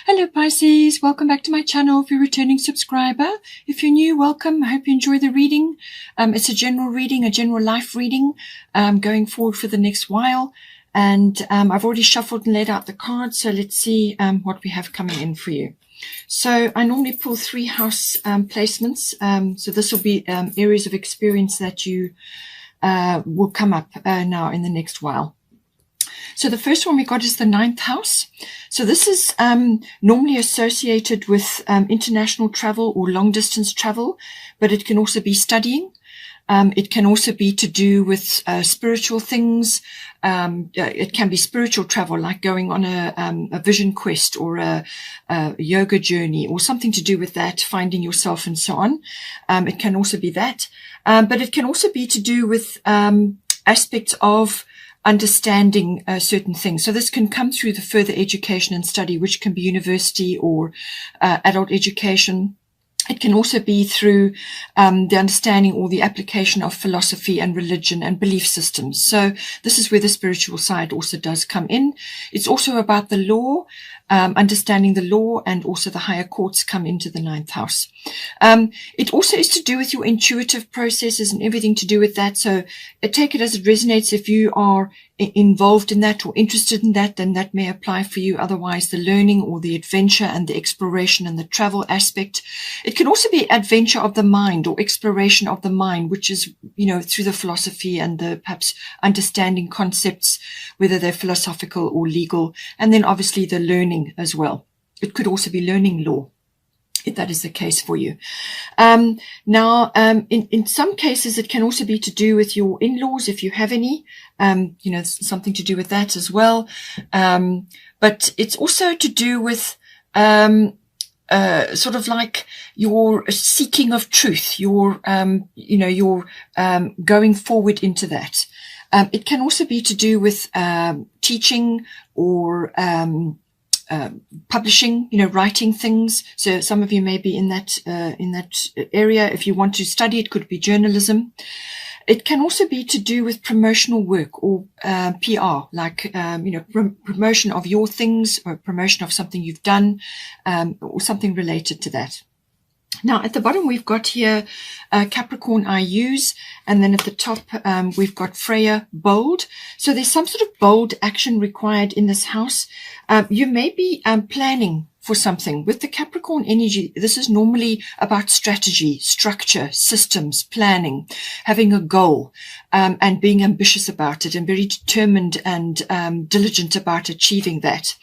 Hello Pisces, welcome back to my channel if you're a returning subscriber. If you're new, welcome. I hope you enjoy the reading. It's a general reading, a general life reading, going forward for the next while. And I've already shuffled and laid out the cards, so let's see what we have coming in for you. So I normally pull 3 house placements. So this will be areas of experience that you will come up now in the next while. So the first one we got is the 9th house. So this is normally associated with international travel or long distance travel, but it can also be studying. It can also be to do with spiritual things. It can be spiritual travel, like going on a vision quest or a yoga journey or something to do with that, finding yourself and so on. It can also be that. But it can also be to do with aspects of understanding certain things. So this can come through the further education and study, which can be university or adult education. It can also be through the understanding or the application of philosophy and religion and belief systems. So this is where the spiritual side also does come in. It's also about the law, understanding the law, and also the higher courts come into the 9th house. It also is to do with your intuitive processes and everything to do with that. So take it as it resonates. If you are involved in that or interested in that, then that may apply for you. Otherwise, the learning or the adventure and the exploration and the travel aspect. It can also be adventure of the mind or exploration of the mind, which is, through the philosophy and the perhaps understanding concepts, whether they're philosophical or legal. And then obviously the learning as well. It could also be learning law, if that is the case for you. Now, in some cases, it can also be to do with your in-laws, if you have any, something to do with that as well. But it's also to do with sort of like your seeking of truth, your going forward into that. It can also be to do with teaching or publishing, writing things. So some of you may be in that area. If you want to study, it could be journalism. It can also be to do with promotional work or PR, like promotion of your things or promotion of something you've done, or something related to that. Now, at the bottom, we've got here Capricorn I use, and then at the top, we've got Freya bold. So there's some sort of bold action required in this house. You may be planning for something. With the Capricorn energy, this is normally about strategy, structure, systems, planning, having a goal, and being ambitious about it and very determined and diligent about achieving that.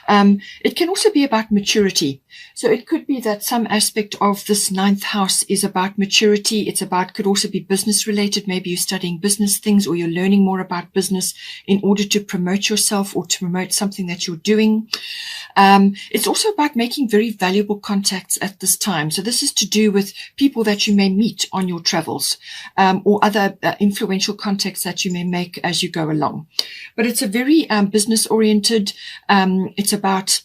It can also be about maturity. So it could be that some aspect of this 9th house is about maturity. Could also be business related. Maybe you're studying business things or you're learning more about business in order to promote yourself or to promote something that you're doing. It's also about making very valuable contacts at this time. So this is to do with people that you may meet on your travels, or other influential contacts that you may make as you go along. But it's a very business oriented. It's about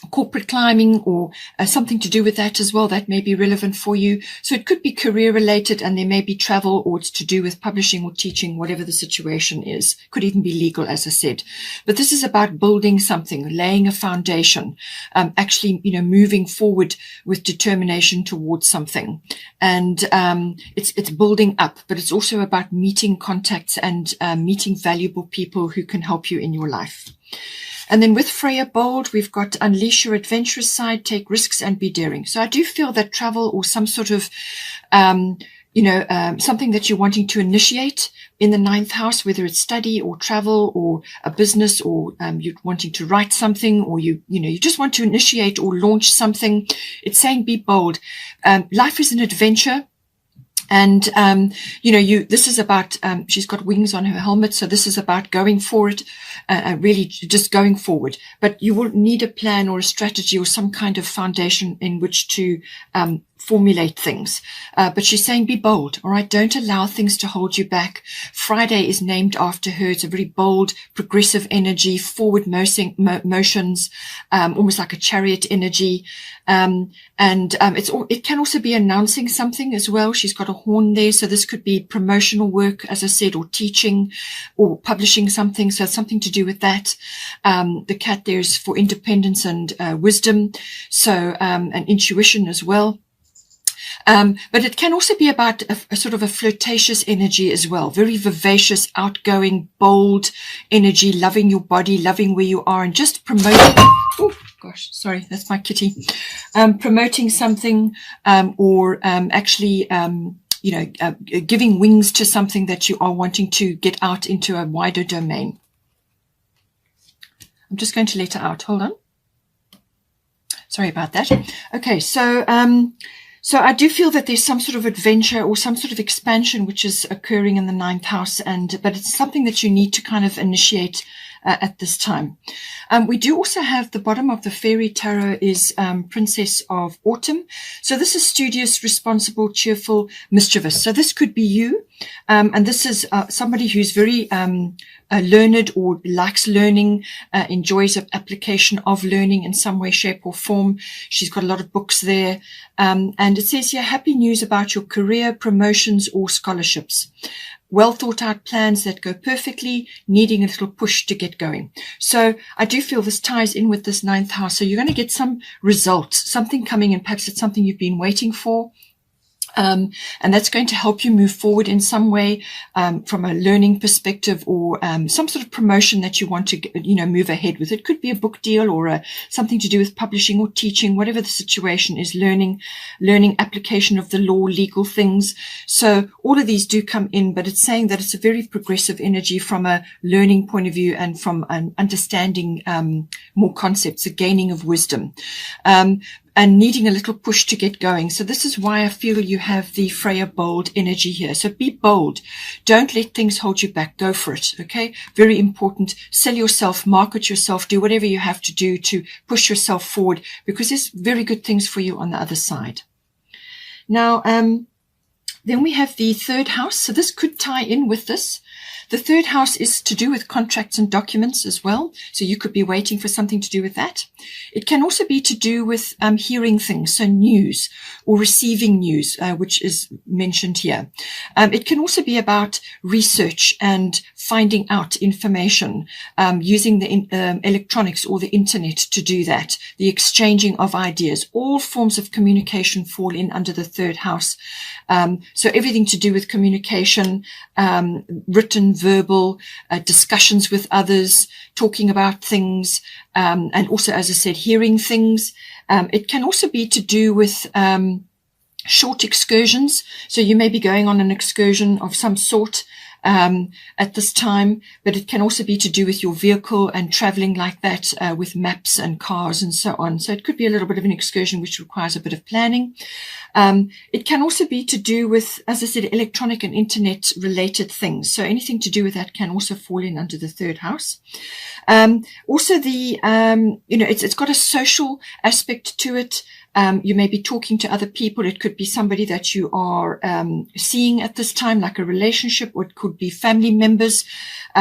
corporate climbing or something to do with that as well. That may be relevant for you. So it could be career related, and there may be travel, or it's to do with publishing or teaching, whatever the situation is. Could even be legal, as I said. But this is about building something, laying a foundation, actually, moving forward with determination towards something. And it's building up, but it's also about meeting contacts and meeting valuable people who can help you in your life. And then with Freya bold, we've got unleash your adventurous side, take risks and be daring. So I do feel that travel or some sort of, something that you're wanting to initiate in the 9th house, whether it's study or travel or a business, or you're wanting to write something, or you just want to initiate or launch something. It's saying be bold. Life is an adventure. And, this is about, she's got wings on her helmet. So this is about going for it, really just going forward. But you will need a plan or a strategy or some kind of foundation in which to, formulate things. But she's saying be bold, all right? Don't allow things to hold you back. Friday is named after her. It's a very bold, progressive energy, forward motions, almost like a chariot energy. It can also be announcing something as well. She's got a horn there. So this could be promotional work, as I said, or teaching or publishing something. So something to do with that. The cat there is for independence and wisdom. So, and intuition as well. But it can also be about a sort of a flirtatious energy as well. Very vivacious, outgoing, bold energy, loving your body, loving where you are, and just promoting. Oh, gosh, sorry, that's my kitty. Promoting something, or actually, giving wings to something that you are wanting to get out into a wider domain. I'm just going to let her out. Hold on. Sorry about that. Okay, so I do feel that there's some sort of adventure or some sort of expansion which is occurring in the 9th house, but it's something that you need to kind of initiate at this time. We do also have the bottom of the fairy tarot is Princess of Autumn. So this is studious, responsible, cheerful, mischievous. So this could be you, and this is somebody who's very learned or likes learning, enjoys application of learning in some way, shape or form. She's got a lot of books there. And it says here, happy news about your career, promotions or scholarships. Well thought out plans that go perfectly, needing a little push to get going. So I do feel this ties in with this 9th house. So you're going to get some results, something coming in. Perhaps it's something you've been waiting for. And that's going to help you move forward in some way, from a learning perspective, or some sort of promotion that you want to, move ahead with. It could be a book deal or something to do with publishing or teaching, whatever the situation is, learning application of the law, legal things. So all of these do come in, but it's saying that it's a very progressive energy from a learning point of view and from an understanding more concepts, a gaining of wisdom. And needing a little push to get going. So this is why I feel you have the Freya bold energy here. So be bold. Don't let things hold you back. Go for it. Okay. Very important. Sell yourself, market yourself, do whatever you have to do to push yourself forward, because there's very good things for you on the other side. Now, then we have the 3rd house. So this could tie in with this. The 3rd house is to do with contracts and documents as well. So you could be waiting for something to do with that. It can also be to do with hearing things, so news or receiving news, which is mentioned here. It can also be about research and finding out information, using the electronics or the internet to do that, the exchanging of ideas. All forms of communication fall in under the 3rd house. So everything to do with communication, written, verbal, discussions with others, talking about things, and also, as I said, hearing things. It can also be to do with short excursions. So you may be going on an excursion of some sort at this time, but it can also be to do with your vehicle and traveling like that, with maps and cars and so on. So it could be a little bit of an excursion which requires a bit of planning. It can also be to do with, as I said, electronic and internet related things. So anything to do with that can also fall in under the 3rd house. Also the, it's got a social aspect to it. You may be talking to other people. It could be somebody that you are seeing at this time, like a relationship, or it could be family members.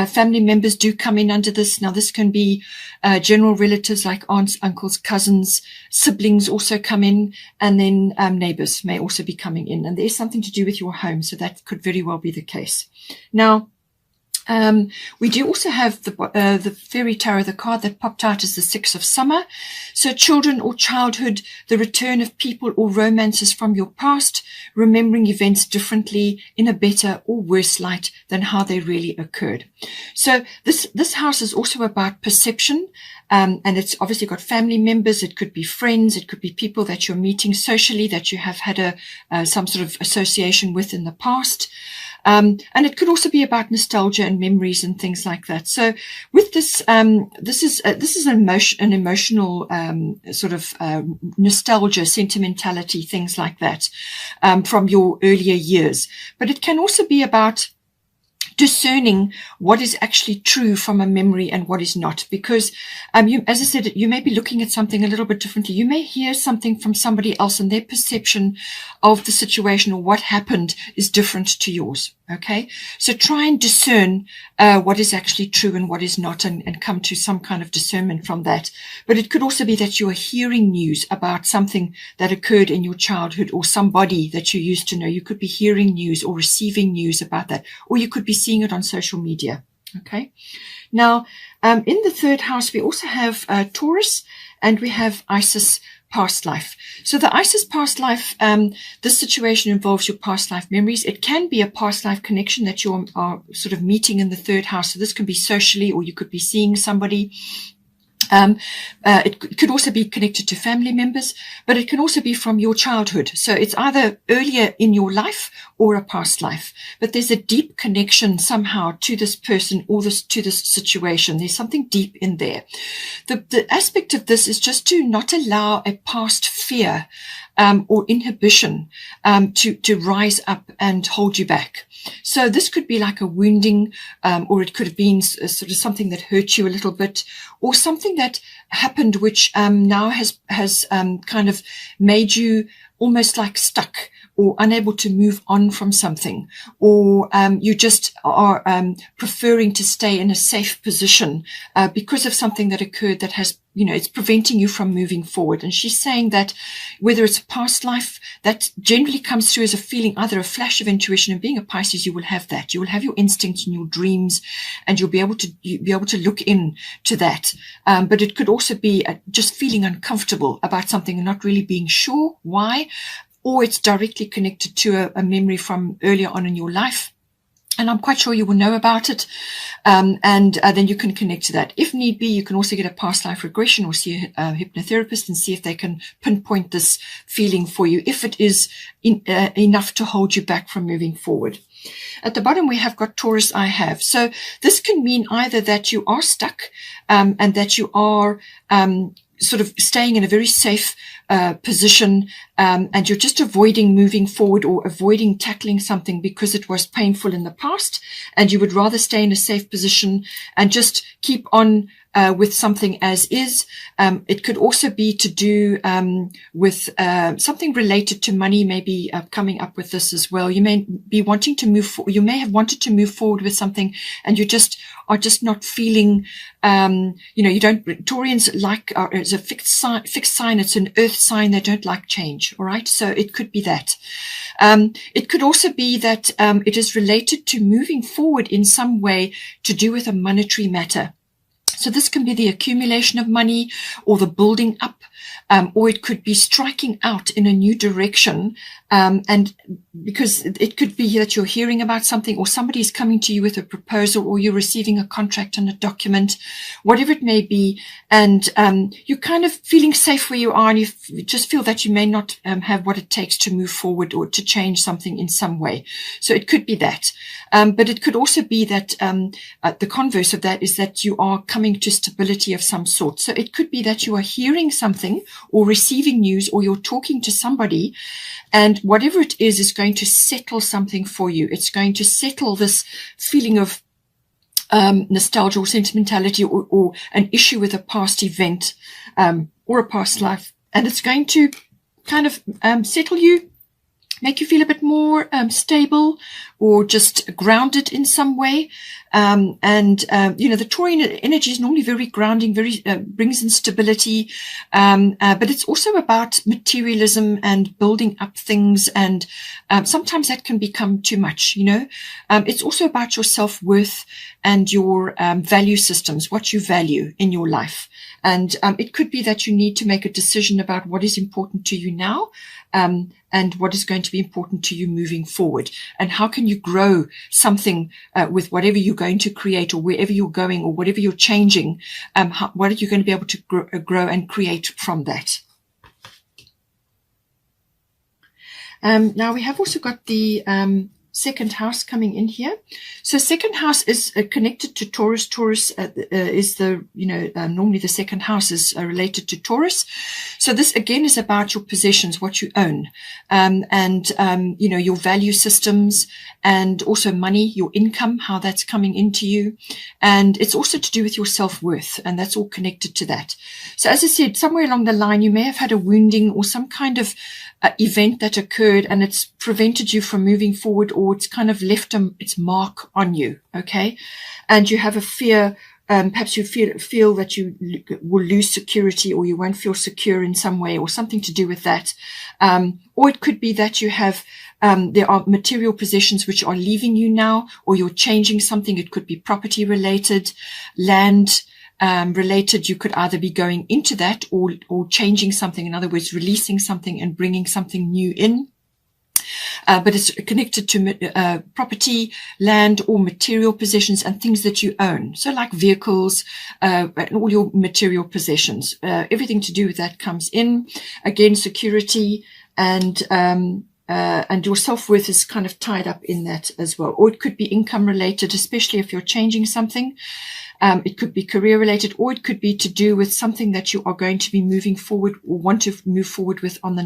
Family members do come in under this. Now, this can be general relatives like aunts, uncles, cousins, siblings also come in, and then neighbors may also be coming in. And there's something to do with your home, so that could very well be the case. Now, we do also have the fairy tarot. The card that popped out is the 6 of summer. So children or childhood, the return of people or romances from your past, remembering events differently in a better or worse light than how they really occurred. So this house is also about perception. And it's obviously got family members. It could be friends. It could be people that you're meeting socially that you have had some sort of association with in the past. And it could also be about nostalgia and memories and things like that. So with this, this is an emotional, sort of, nostalgia, sentimentality, things like that, from your earlier years. But it can also be about discerning what is actually true from a memory and what is not, because you, as I said, you may be looking at something a little bit differently. You may hear something from somebody else and their perception of the situation or what happened is different to yours. Okay, so try and discern what is actually true and what is not, and come to some kind of discernment from that. But it could also be that you are hearing news about something that occurred in your childhood or somebody that you used to know. You could be hearing news or receiving news about that, or you could be seeing it on social media. Okay, now in the third house we also have Taurus, and we have Isis past life. So the Isis past life, this situation involves your past life memories. It can be a past life connection that you are sort of meeting in the third house. So this can be socially, or you could be seeing somebody. It could also be connected to family members, but it can also be from your childhood. So it's either earlier in your life or a past life, but there's a deep connection somehow to this person or to this situation. There's something deep in there. The aspect of this is just to not allow a past fear or inhibition to rise up and hold you back. So this could be like a wounding, or it could have been sort of something that hurt you a little bit, or something that happened which now has kind of made you almost like stuck or unable to move on from something, or you just are preferring to stay in a safe position because of something that occurred that has, it's preventing you from moving forward. And she's saying that whether it's a past life, that generally comes through as a feeling, either a flash of intuition, and being a Pisces, you will have that. You will have your instincts and your dreams, and you'll be able to look in to that. But it could also be just feeling uncomfortable about something and not really being sure why, or it's directly connected to a memory from earlier on in your life. And I'm quite sure you will know about it. And then you can connect to that. If need be, you can also get a past life regression or see a hypnotherapist and see if they can pinpoint this feeling for you, if it is enough to hold you back from moving forward. At the bottom, we have got Taurus, I have. So this can mean either that you are stuck and that you are sort of staying in a very safe position, and you're just avoiding moving forward or avoiding tackling something because it was painful in the past, and you would rather stay in a safe position and just keep on with something as is. It could also be to do with something related to money, maybe coming up with this as well. You may be wanting to move. You may have wanted to move forward with something, and you are just not feeling. You don't. Taurians like it's a fixed sign. It's an earth sign. They don't like change. All right. So it could be that. It could also be that it is related to moving forward in some way to do with a monetary matter. So this can be the accumulation of money or the building up, or it could be striking out in a new direction. And because it could be that you're hearing about something, or somebody is coming to you with a proposal, or you're receiving a contract and a document, whatever it may be. And you're kind of feeling safe where you are, and you just feel that you may not have what it takes to move forward or to change something in some way. So it could be that. But it could also be that the converse of that is that you are coming to stability of some sort. So it could be that you are hearing something or receiving news, or you're talking to somebody, and whatever it is going to settle something for you. It's going to settle this feeling of nostalgia or sentimentality, or an issue with a past event or a past life. And it's going to kind of settle you, make you feel a bit more stable or just grounded in some way. The Taurian energy is normally very grounding, very brings in stability. But it's also about materialism and building up things. And sometimes that can become too much, It's also about your self-worth and your value systems, what you value in your life. And it could be that you need to make a decision about what is important to you now, and what is going to be important to you moving forward. And how can you grow something with whatever you're going to create, or wherever you're going, or whatever you're changing? What are you going to be able to grow and create from that? Now we have also got the second house coming in here. So second house is connected to Taurus. Taurus is the, normally the second house is related to Taurus. So this again is about your possessions, what you own, and your value systems, and also money, your income, how that's coming into you. And it's also to do with your self-worth, and that's all connected to that. So as I said, somewhere along the line, you may have had a wounding or some kind of event that occurred, and it's prevented you from moving forward, or it's kind of left its mark on you. Okay. And you have a fear. Perhaps you feel that you will lose security, or you won't feel secure in some way, or something to do with that. Or it could be that you have, there are material possessions which are leaving you now, or you're changing something. It could be property related, land related. You could either be going into that or changing something. In other words, releasing something and bringing something new in. But it's connected to property, land, or material possessions and things that you own. So like vehicles, and all your material possessions, everything to do with that comes in. Again, security and your self-worth is kind of tied up in that as well. Or it could be income related, especially if you're changing something. It could be career related, or it could be to do with something that you are going to be moving forward or want to move forward with in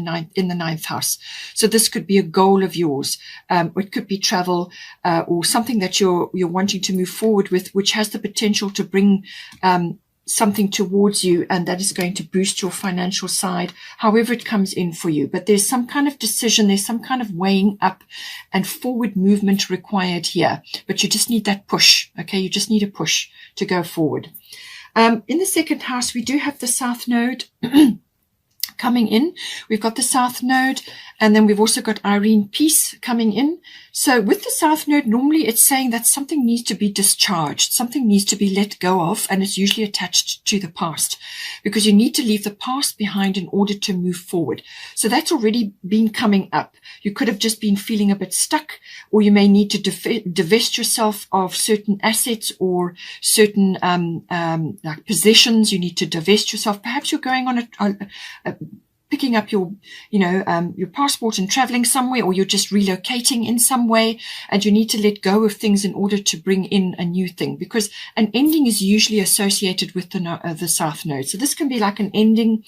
the ninth house. So this could be a goal of yours. Or it could be travel, or something that you're wanting to move forward with, which has the potential to bring, something towards you, and that is going to boost your financial side, however it comes in for you. But there's some kind of decision, there's some kind of weighing up and forward movement required here. But you just need that push, okay? You just need a push to go forward. In the second house, we do have the South Node coming in. We've got the South Node, and then we've also got Irene Peace coming in. So with the South Node, normally it's saying that something needs to be discharged, something needs to be let go of, and it's usually attached to the past, because you need to leave the past behind in order to move forward. So that's already been coming up. You could have just been feeling a bit stuck, or you may need to divest yourself of certain assets or certain like possessions. You need to divest yourself. Perhaps you're going on picking up your passport and traveling somewhere, or you're just relocating in some way, and you need to let go of things in order to bring in a new thing, because an ending is usually associated with the South Node. So this can be like an ending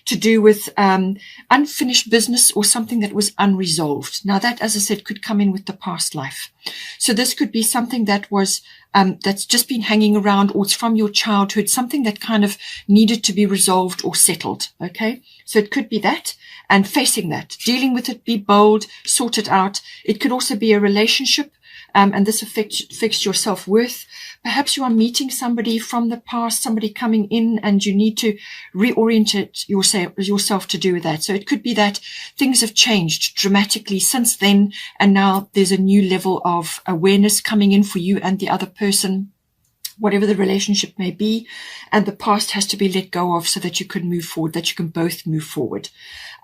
to do with unfinished business or something that was unresolved. Now that, as I said, could come in with the past life. So this could be something that was that's just been hanging around, or it's from your childhood, something that kind of needed to be resolved or settled. Okay, so it could be that, and facing that, dealing with it, be bold, sort it out. It could also be a relationship, and this affects your self-worth. Perhaps you are meeting somebody from the past, somebody coming in, and you need to reorient yourself to do with that. So it could be that things have changed dramatically since then, and now there's a new level of awareness coming in for you and the other person, whatever the relationship may be, and the past has to be let go of so that you can move forward, that you can both move forward.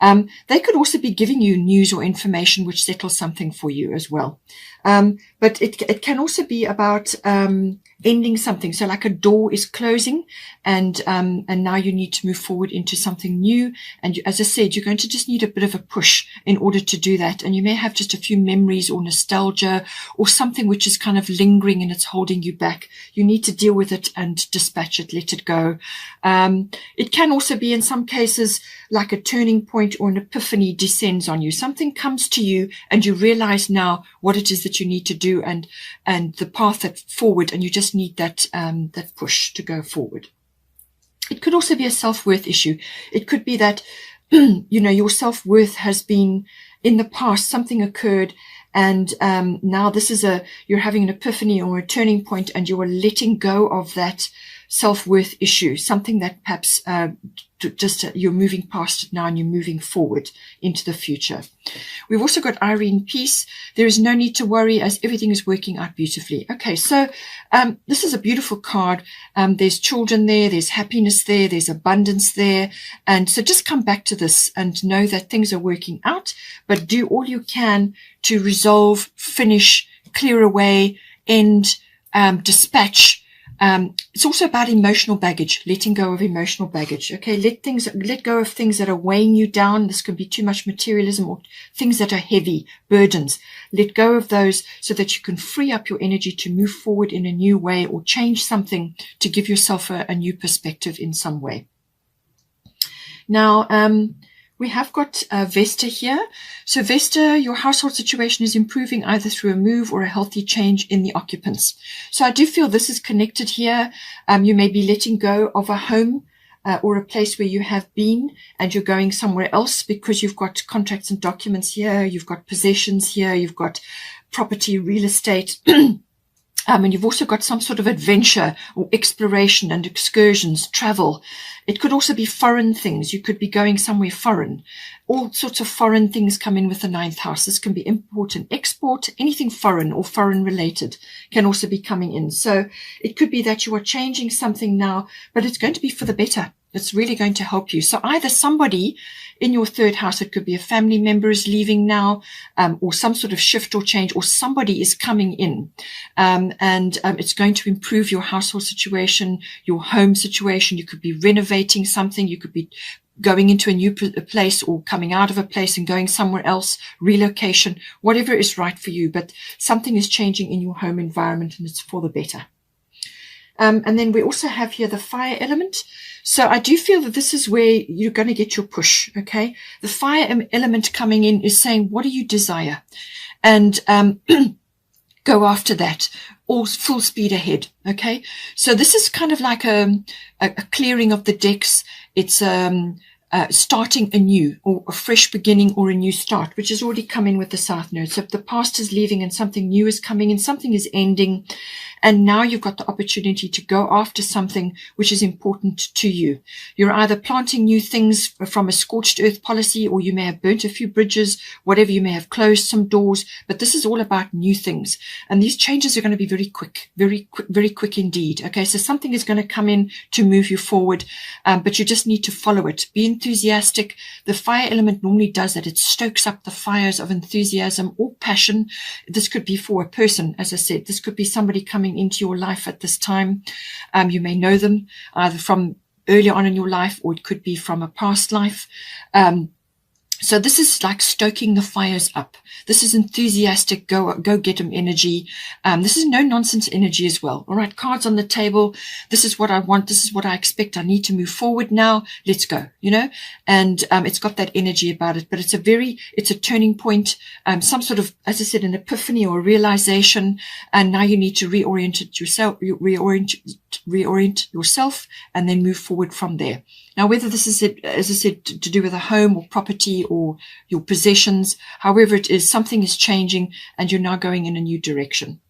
They could also be giving you news or information which settles something for you as well. But it can also be about ending something. So like a door is closing, and now you need to move forward into something new. And as I said, you're going to just need a bit of a push in order to do that. And you may have just a few memories or nostalgia or something which is kind of lingering and it's holding you back. You need to deal with it and dispatch it, let it go. It can also be, in some cases, like a turning point or an epiphany descends on you. Something comes to you and you realize now what it is that you need to do, and the path that forward, and you just need that push to go forward. It could also be a self-worth issue. It could be that your self-worth has been, in the past something occurred, and now this is you're having an epiphany or a turning point, and you are letting go of that self-worth issue, something that perhaps you're moving past it now and you're moving forward into the future. We've also got Irene Peace. There is no need to worry, as everything is working out beautifully. Okay, so this is a beautiful card. There's children there, there's happiness there, there's abundance there. And so just come back to this and know that things are working out, but do all you can to resolve, finish, clear away, end, dispatch It's also about emotional baggage, letting go of emotional baggage. Okay, let go of things that are weighing you down. This can be too much materialism or things that are heavy, burdens. Let go of those so that you can free up your energy to move forward in a new way or change something to give yourself a new perspective in some way. Now, we have got Vesta here. So Vesta, your household situation is improving either through a move or a healthy change in the occupants. So I do feel this is connected here. You may be letting go of a home or a place where you have been and you're going somewhere else because you've got contracts and documents here. You've got possessions here. You've got property, real estate. And you've also got some sort of adventure or exploration and excursions, travel. It could also be foreign things. You could be going somewhere foreign. All sorts of foreign things come in with the 9th house. This can be import and export. Anything foreign or foreign related can also be coming in. So it could be that you are changing something now, but it's going to be for the better. It's really going to help you. So either somebody in your 3rd house, it could be a family member is leaving now, or some sort of shift or change, or somebody is coming in. It's going to improve your household situation, your home situation. You could be renovating something. You could be going into a new place or coming out of a place and going somewhere else, relocation, whatever is right for you. But something is changing in your home environment and it's for the better. And then we also have here the fire element. So I do feel that this is where you're going to get your push. Okay. The fire element coming in is saying, what do you desire? And, go after that, or full speed ahead. Okay. So this is kind of like a clearing of the decks. It's, starting anew or a fresh beginning or a new start, which is already coming with the South Node. So if the past is leaving and something new is coming and something is ending, and now you've got the opportunity to go after something which is important to you. You're either planting new things from a scorched earth policy, or you may have burnt a few bridges, whatever, you may have closed some doors, but this is all about new things. And these changes are going to be very quick, very quick indeed. Okay. So something is going to come in to move you forward. But you just need to follow it. Be enthusiastic. The fire element normally does that. It stokes up the fires of enthusiasm or passion. This could be for a person, as I said. This could be somebody coming into your life at this time. You may know them either from earlier on in your life, or it could be from a past life. So this is like stoking the fires up. This is enthusiastic, go get them energy. This is no nonsense energy as well. All right, cards on the table. This is what I want. This is what I expect. I need to move forward now. Let's go, and it's got that energy about it, but it's a turning point, some sort of, as I said, an epiphany or a realization. And now you need to reorient yourself and then move forward from there. Now, whether this is, as I said, to do with a home or property or your possessions, however it is, something is changing and you're now going in a new direction.